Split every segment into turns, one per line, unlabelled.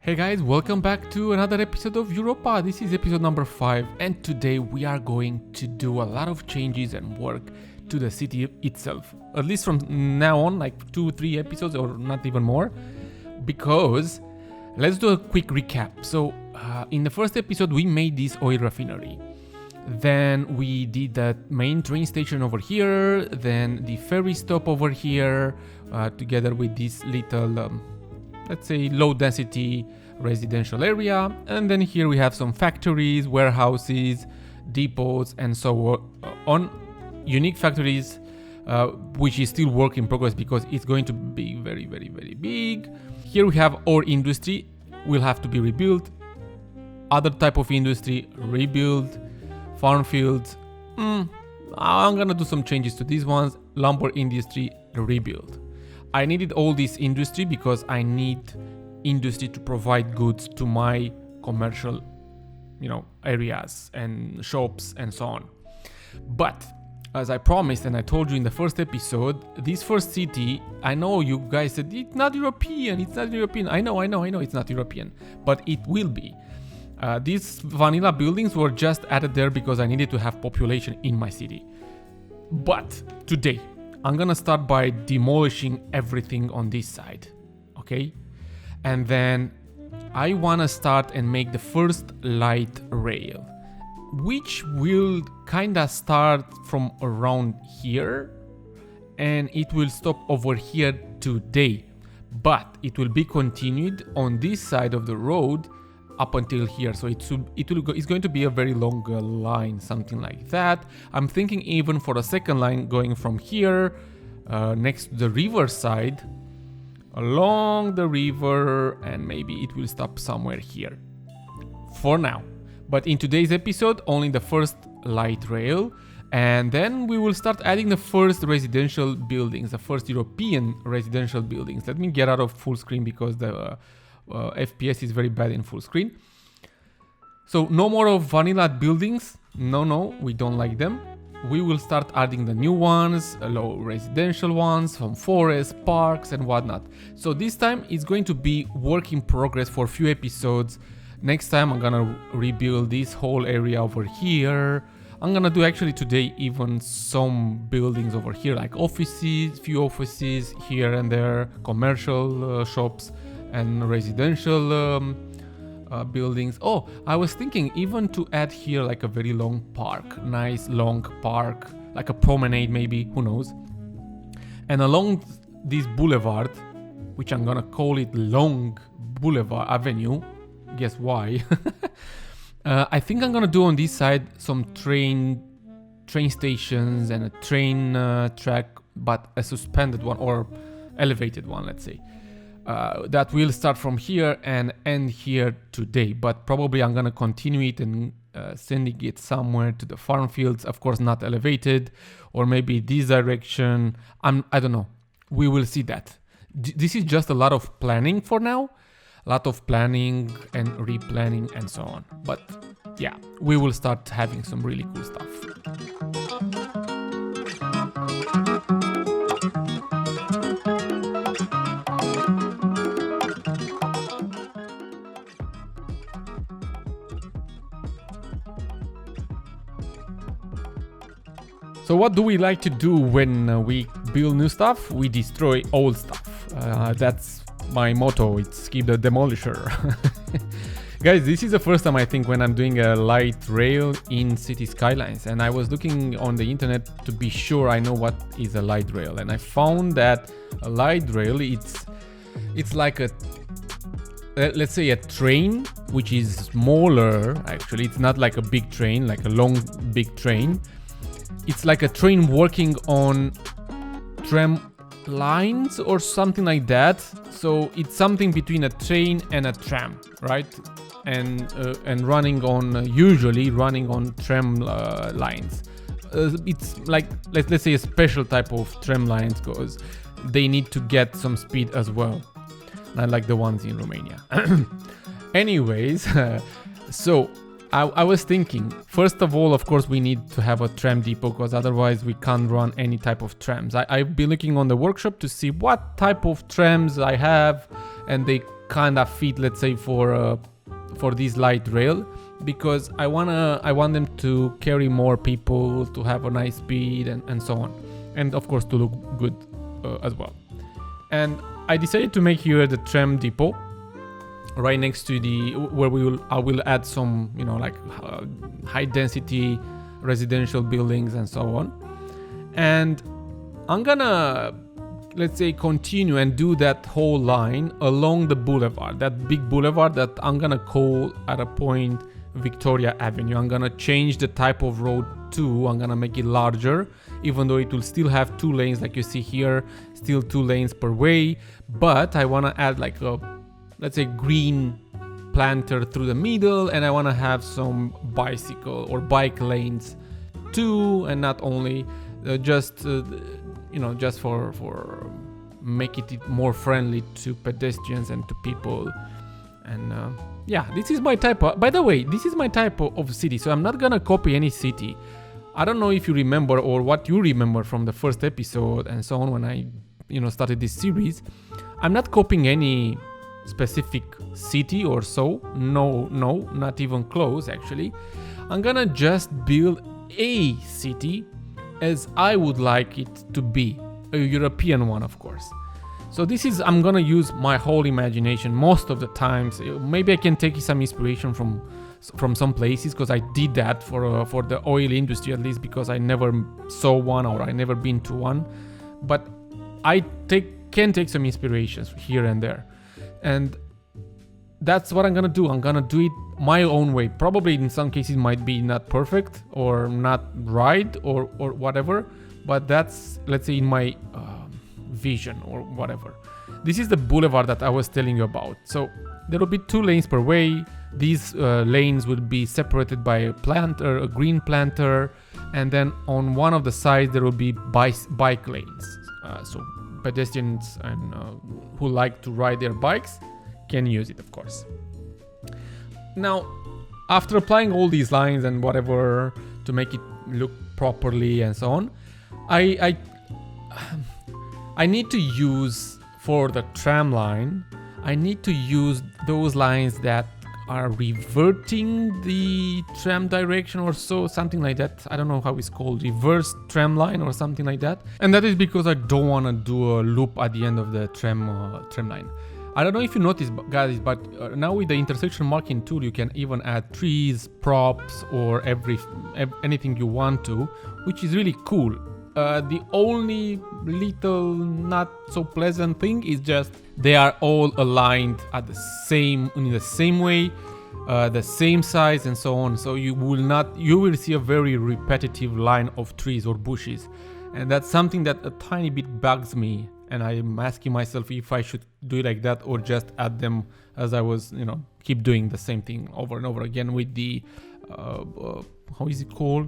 Hey guys, welcome back to another episode of EUROPA. This is episode number 5 and today we are going to do a lot of changes and work to the city itself. At least from now on, like 2-3 episodes or not even more. Because, let's do a quick recap. So, in the first episode we made this oil refinery. Then we did the main train station over here. Then the ferry stop over here. Together with this little... let's say low density residential area, and then here we have some factories, warehouses, depots, and so on. Unique factories, which is still work in progress because it's going to be very big. Here we have our industry, will have to be rebuilt. Other type of industry, rebuild. Farm fields, I'm gonna do some changes to these ones. Lumber industry, rebuild. I needed all this industry because I need industry to provide goods to my commercial, areas and shops and so on. But as I promised and I told you in the first episode, this first city, I know you guys said it's not European. I know it's not European, but it will be. These vanilla buildings were just added there because I needed to have population in my city. But today, I'm gonna start by demolishing everything on this side, okay? And then I wanna start and make the first light rail, which will kinda start from around here and it will stop over here today. But it will be continued on this side of the road up until here, so it's going to be a very long line, something like that. I'm thinking even for a second line going from here next to the river side along the river, and maybe it will stop somewhere here for now. But in today's episode, only the first light rail, and then we will start adding the first residential buildings, the first European residential buildings. Let me get out of full screen because the FPS is very bad in full screen. So no more of vanilla buildings. No, we don't like them. We will start adding the new ones, low residential ones, some forests, parks and whatnot. So this time it's going to be work in progress for a few episodes. Next time I'm gonna rebuild this whole area over here. I'm gonna do actually today even some buildings over here, like offices, few offices here and there, commercial shops and residential buildings. Oh, I was thinking even to add here like a very long park, nice long park, like a promenade maybe, who knows. And along this boulevard, which I'm gonna call it Long Boulevard Avenue, guess why? I think I'm gonna do on this side some train stations and a train track, but a suspended one or elevated one, let's say. That will start from here and end here today, but probably I'm gonna continue it and sending it somewhere to the farm fields, of course not elevated, or maybe this direction. I don't know, we will see that. This is just a lot of planning for now, a lot of planning and replanning and so on, but yeah, we will start having some really cool stuff. So what do we like to do when we build new stuff? We destroy old stuff. That's my motto. It's Skip the Demolisher. Guys, this is the first time I think when I'm doing a light rail in city skylines, and I was looking on the internet to be sure I know what is a light rail, and I found that a light rail it's like a let's say a train which is smaller. Actually, it's not like a big train, like a long big train. It's like a train working on tram lines or something like that. So it's something between a train and a tram, right? And running on usually running on tram lines. It's like let's say a special type of tram lines because they need to get some speed as well, not like the ones in Romania. Anyways, so I was thinking, first of all, of course, we need to have a tram depot because otherwise we can't run any type of trams. I've been looking on the workshop to see what type of trams I have, and they kind of fit, let's say, for this light rail, because I want them to carry more people, to have a nice speed and so on, and of course to look good as well. And I decided to make here the tram depot right next to where I will add some, you know, like high density residential buildings and so on. And I'm gonna, let's say, continue and do that whole line along the boulevard, that big boulevard that I'm gonna call at a point Victoria Avenue. I'm gonna change the type of road too. I'm gonna make it larger, even though it will still have 2 lanes like you see here, still 2 lanes per way. But I wanna add like a, let's say, green planter through the middle, and I wanna have some bicycle or bike lanes too, and not only just for make it more friendly to pedestrians and to people. And yeah, this is my type of, by the way, this is my type of city, so I'm not gonna copy any city. I don't know if you remember or what you remember from the first episode and so on when I, you know, started this series. I'm not copying any specific city or so. No, not even close actually. I'm gonna just build a city as I would like it to be, a European one, of course. So this is, I'm gonna use my whole imagination most of the times. Maybe I can take some inspiration from some places, because I did that for the oil industry, at least, because I never saw one or I never been to one. But I can take some inspirations here and there, and that's what I'm gonna do. I'm gonna do it my own way. Probably in some cases might be not perfect or not right or whatever, but that's, let's say, in my vision or whatever. This is the boulevard that I was telling you about. So there will be 2 lanes per way. These lanes will be separated by a green planter, and then on one of the sides there will be bike lanes. So pedestrians and who like to ride their bikes can use it, of course. Now, after applying all these lines and whatever to make it look properly and so on, I need to use, for the tram line, I need to use those lines that are reverting the tram direction or so, something like that. I don't know how it's called, reverse tram line or something like that. And that is because I don't want to do a loop at the end of the tram line. I don't know if you noticed, guys, but now with the intersection marking tool, you can even add trees, props, or anything you want to, which is really cool. The only little not so pleasant thing is just they are all aligned in the same way, the same size and so on. So you will see a very repetitive line of trees or bushes, and that's something that a tiny bit bugs me. And I'm asking myself if I should do it like that or just add them as I was, keep doing the same thing over and over again with the, how is it called?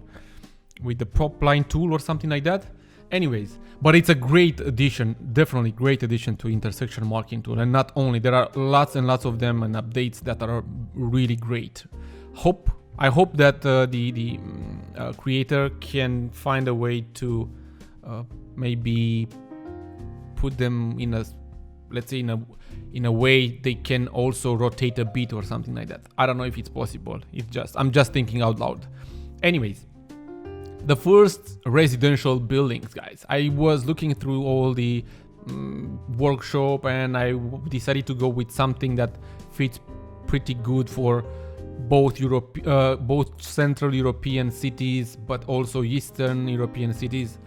With the prop line tool or something like that. Anyways, but it's a great addition, definitely great addition to intersection marking tool. And not only, there are lots and lots of them and updates that are really great. I hope that the creator can find a way to maybe put them in a, let's say, in a way they can also rotate a bit or something like that. I don't know if it's possible. I'm just thinking out loud. Anyways, the first residential buildings, guys. I was looking through all the workshop, and I decided to go with something that fits pretty good for both both Central European cities, but also Eastern European cities,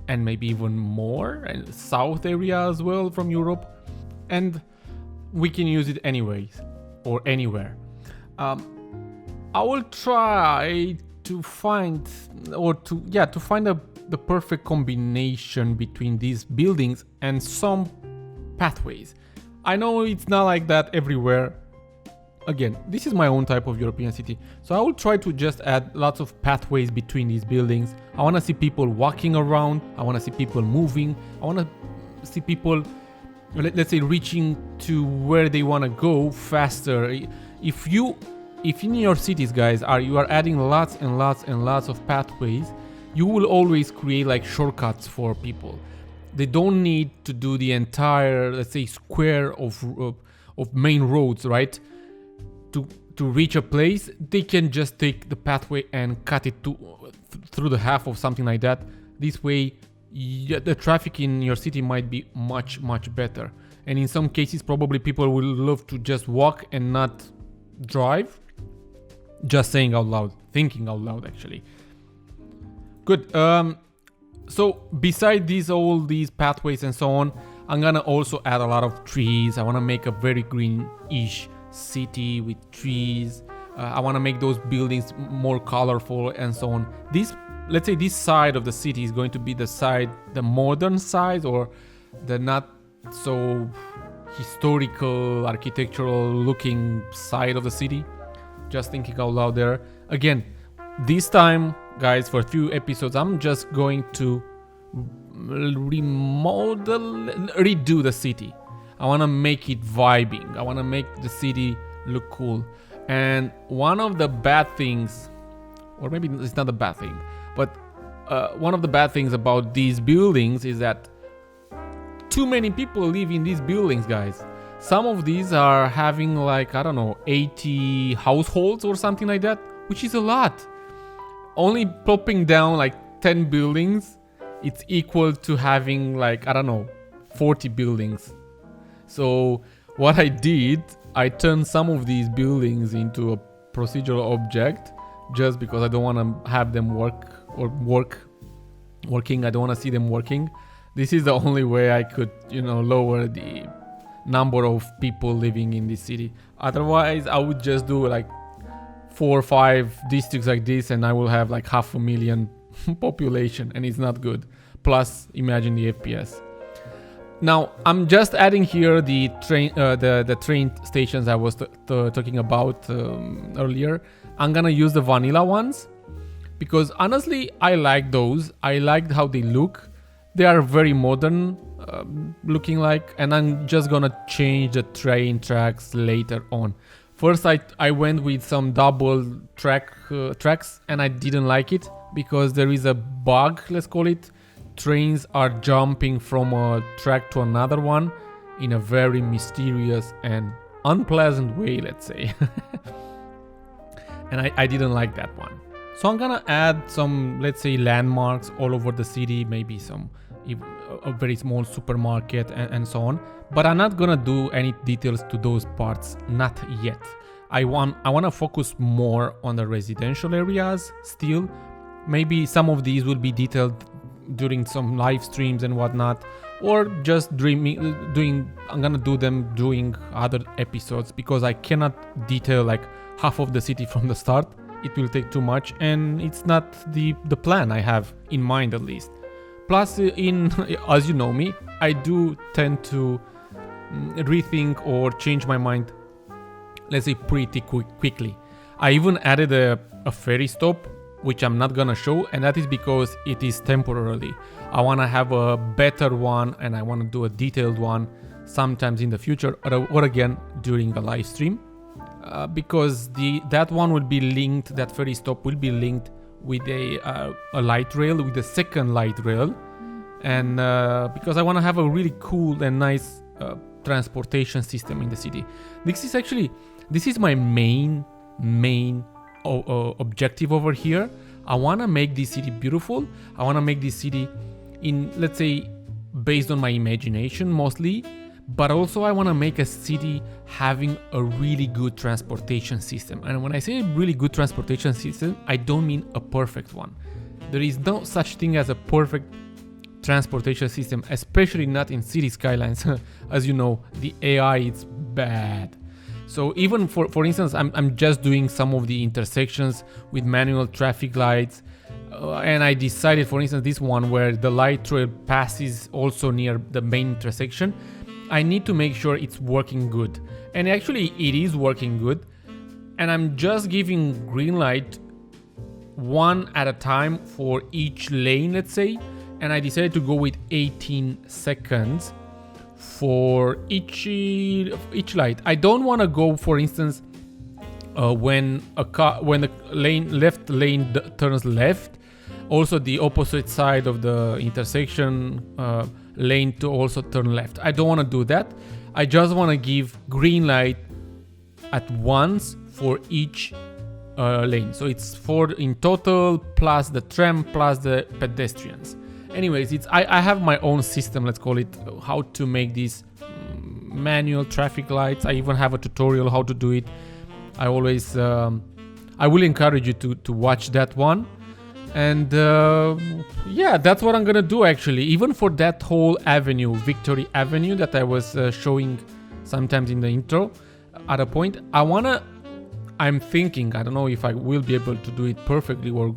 and maybe even more, and South area as well from Europe. And we can use it anyways or anywhere. I will try to find the perfect combination between these buildings and some pathways. I know it's not like that everywhere. Again, this is my own type of European city, so I will try to just add lots of pathways between these buildings. I want to see people walking around, I want to see people moving, I want to see people, let's say, reaching to where they want to go faster. If in your cities, guys, you are adding lots and lots and lots of pathways, you will always create like shortcuts for people. They don't need to do the entire, let's say, square of main roads, right? To reach a place, they can just take the pathway and cut it through the half of something like that. This way, the traffic in your city might be much better. And in some cases, probably people will love to just walk and not drive. Just saying out loud, thinking out loud, actually. Good. So beside all these pathways and so on, I'm gonna also add a lot of trees. I want to make a very greenish city with trees. I want to make those buildings more colorful and so on. Let's say this side of the city is going to be the modern side, or the not so historical, architectural looking side of the city. Just thinking out loud there. Again, this time, guys, for a few episodes, I'm just going to redo the city. I want to make it vibing. I want to make the city look cool. And one of the bad things, or maybe it's not a bad thing, but one of the bad things about these buildings is that too many people live in these buildings, guys. Some of these are having like, I don't know, 80 households or something like that, which is a lot. Only plopping down like 10 buildings, it's equal to having like, I don't know, 40 buildings. So what I did, I turned some of these buildings into a procedural object just because I don't want to have them working. I don't want to see them working. This is the only way I could, lower the number of people living in this city. Otherwise, I would just do like 4 or 5 districts like this, and I will have like 500,000 population, and it's not good. Plus, imagine the FPS. Now, I'm just adding here the train stations I was talking about earlier. I'm gonna use the vanilla ones because honestly, I like those. I liked how they look. They are very modern looking like, and I'm just gonna change the train tracks later on. First, I went with some double tracks, and I didn't like it because there is a bug, let's call it. Trains are jumping from a track to another one in a very mysterious and unpleasant way, let's say. And I didn't like that one. So I'm gonna add some, let's say, landmarks all over the city, maybe a very small supermarket and so on. But I'm not gonna do any details to those parts, not yet. I wanna focus more on the residential areas still. Maybe some of these will be detailed during some live streams and whatnot, or just I'm gonna do them during other episodes because I cannot detail like half of the city from the start. It will take too much, and it's not the plan I have in mind, at least. Plus, as you know me, I do tend to rethink or change my mind, let's say, pretty quickly. I even added a ferry stop, which I'm not gonna show, and that is because it is temporarily. I wanna have a better one, and I wanna do a detailed one sometimes in the future, or again during a live stream, because that one will be linked. That ferry stop will be linked with a light rail, with a second light rail, and because I wanna have a really cool and nice transportation system in the city. This is my main objective over here. I want to make this city beautiful. I want to make this city let's say, based on my imagination mostly, but also I want to make a city having a really good transportation system. And when I say a really good transportation system, I don't mean a perfect one. There is no such thing as a perfect transportation system, especially not in city skylines. As you know, the AI is bad. So even for instance, I'm just doing some of the intersections with manual traffic lights, and I decided, for instance, this one where the light trail passes also near the main intersection, I need to make sure it's working good. And actually it is working good, and I'm just giving green light one at a time for each lane, let's say, and I decided to go with 18 seconds for each light. I don't want to go, for instance, when the left lane turns left, also the opposite side of the intersection lane to also turn left. I don't want to do that. I just want to give green light at once for each lane. So it's 4 in total, plus the tram, plus the pedestrians. Anyways, I have my own system, let's call it, how to make these manual traffic lights. I even have a tutorial how to do it. I always I will encourage you to watch that one. And yeah, that's what I'm gonna do actually. Even for that whole avenue, Victory Avenue, that I was showing sometimes in the intro at a point, I'm thinking, I don't know if I will be able to do it perfectly or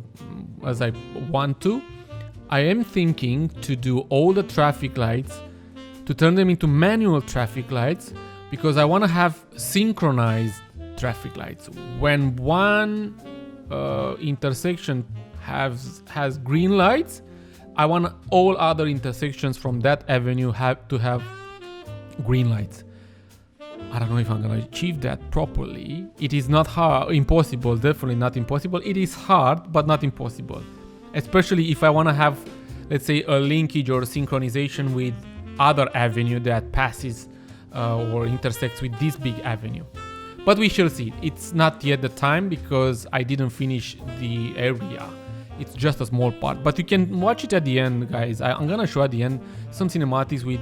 as I want to. I am thinking to do all the traffic lights, to turn them into manual traffic lights, because I want to have synchronized traffic lights. When one intersection has green lights, I want all other intersections from that avenue to have green lights. I don't know if I'm gonna achieve that properly. It is not impossible, definitely not impossible. It is hard, but not impossible. Especially if I want to have, let's say, a linkage or synchronization with other avenue that passes or intersects with this big avenue. But we shall see. It's not yet the time because I didn't finish the area. It's just a small part. But you can watch it at the end, guys. I'm gonna show at the end some cinematics with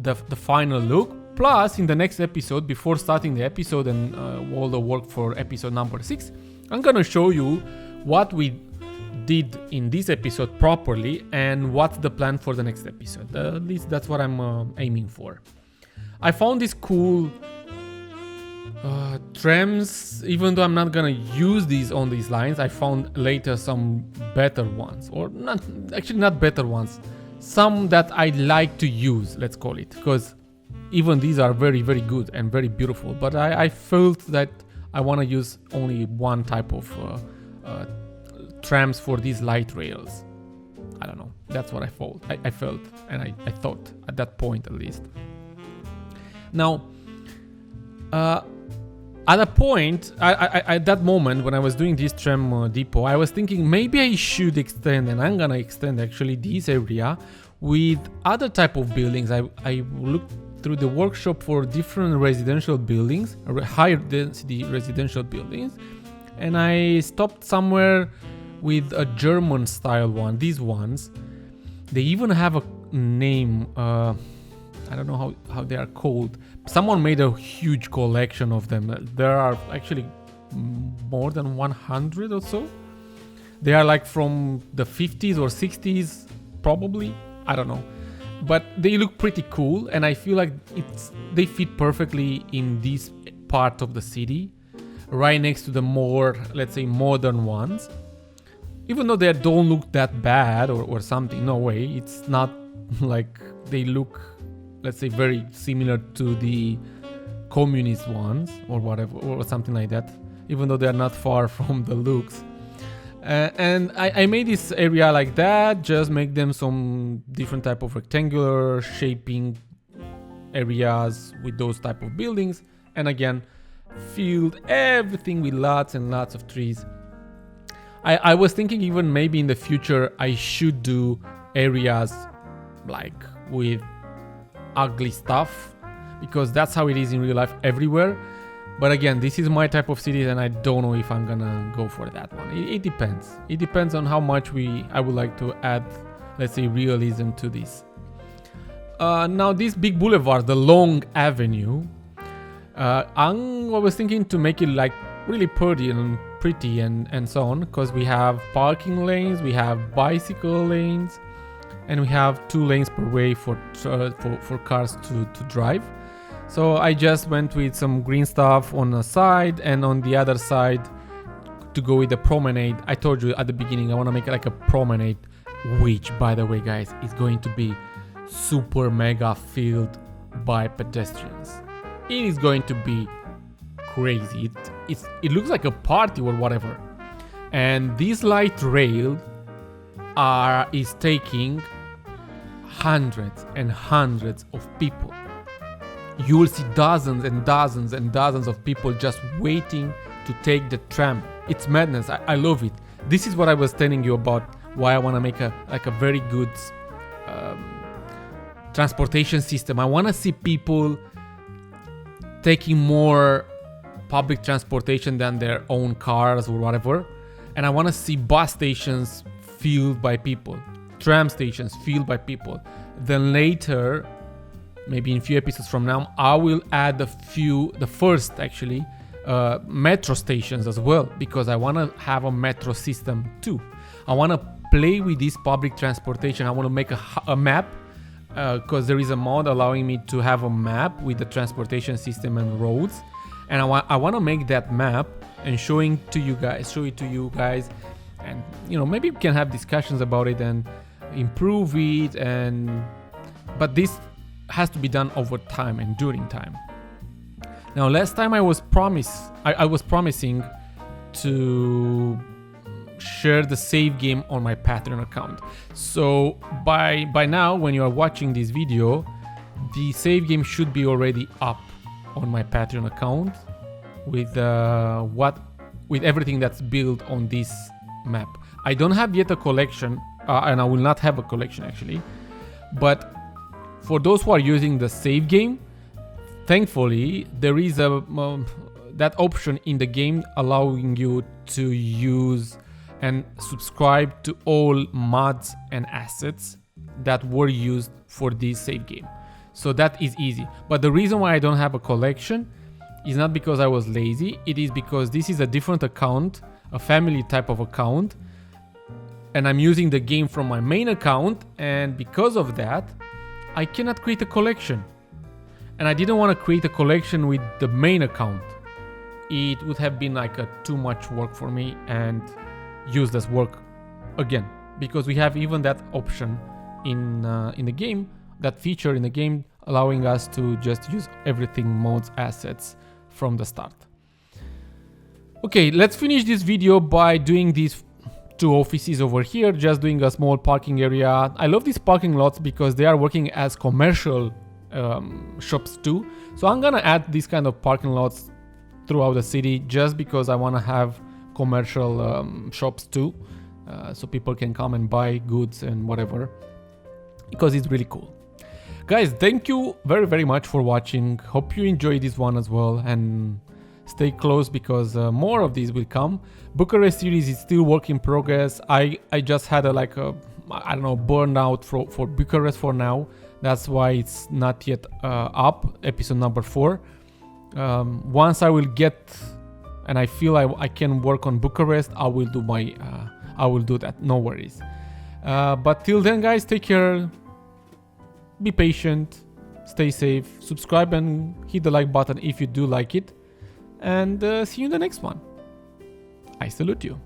the final look. Plus, in the next episode, before starting the episode and all the work for episode number 6, I'm gonna show you what we did in this episode properly and what's the plan for the next episode. At least that's what I'm aiming for. I found this cool trams. Even though I'm not gonna use these on these lines, I found later some better ones, or not better ones, some that I like to use, let's call it, because even these are very, very good and very beautiful. But I felt that I want to use only one type of trams for these light rails. I don't know. That's what I felt. I felt and I thought at that point, at least. Now, at a point, at that moment when I was doing this tram depot, I was thinking maybe I should extend, and I'm gonna extend actually this area with other type of buildings. I looked through the workshop for different residential buildings, higher density residential buildings, and I stopped somewhere with a German style one. These ones, they even have a name. I don't know how they are called. Someone made a huge collection of them. There are actually more than 100 or so. They are like from the 50s or 60s, probably. I don't know. But they look pretty cool, and I feel like they fit perfectly in this part of the city, right next to the more, let's say, modern ones. Even though they don't look that bad or something, no way. It's not like they look, let's say, very similar to the communist ones or whatever, or something like that, even though they're not far from the looks. And I made this area like that, just make them some different type of rectangular shaping areas with those type of buildings, and again filled everything with lots and lots of trees. I was thinking even maybe in the future I should do areas like with ugly stuff, because that's how it is in real life everywhere. But again, this is my type of city, and I don't know if I'm gonna go for that one. It depends. It depends on how much I would like to add, let's say, realism to this. Now, this big boulevard, the long avenue, I was thinking to make it like really pretty and so on, because we have parking lanes, we have bicycle lanes, and we have 2 lanes per way for cars to drive. So I just went with some green stuff on the side, and on the other side to go with the promenade. I told you at the beginning I want to make it like a promenade, which, by the way, guys, is going to be super mega filled by pedestrians. It is going to be crazy. It looks like a party or whatever. And this light rail is taking hundreds and hundreds of people. You will see dozens and dozens and dozens of people just waiting to take the tram. It's madness. I love it. This is what I was telling you about, why I want to make a very good transportation system. I want to see people taking more public transportation than their own cars or whatever. And I want to see bus stations filled by people, tram stations filled by people. Then later, maybe in a few episodes from now, I will add the first actually, metro stations as well, because I want to have a metro system too. I want to play with this public transportation. I want to make a map, because there is a mod allowing me to have a map with the transportation system and roads. And I want to make that map and show it to you guys, and maybe we can have discussions about it and improve it. But this has to be done over time and during time. Now, last time I was promising to share the save game on my Patreon account. So by now, when you are watching this video, the save game should be already up on my Patreon account with everything that's built on this map. I don't have yet a collection, and I will not have a collection actually. But for those who are using the save game, thankfully there is that option in the game allowing you to use and subscribe to all mods and assets that were used for this save game. So that is easy. But the reason why I don't have a collection is not because I was lazy. It is because this is a different account, a family type of account, and I'm using the game from my main account, and because of that I cannot create a collection. And I didn't want to create a collection with the main account. It would have been like too much work for me and useless work again, because we have even that option in the game, that feature in the game allowing us to just use everything mods assets from the start. Okay, let's finish this video by doing these two offices over here, just doing a small parking area. I love these parking lots because they are working as commercial shops too. So I'm gonna add these kind of parking lots throughout the city just because I want to have commercial shops too, so people can come and buy goods and whatever, because it's really cool. Guys, thank you very, very much for watching. Hope you enjoyed this one as well, and stay close because more of these will come. Bucharest series is still work in progress. I just had I don't know, burnout for Bucharest for now. That's why it's not yet up, episode number 4. Once I will get and I feel I can work on Bucharest, I will do that, no worries. But till then, guys, take care, be patient, stay safe, subscribe and hit the like button if you do like it, and see you in the next one. I salute you.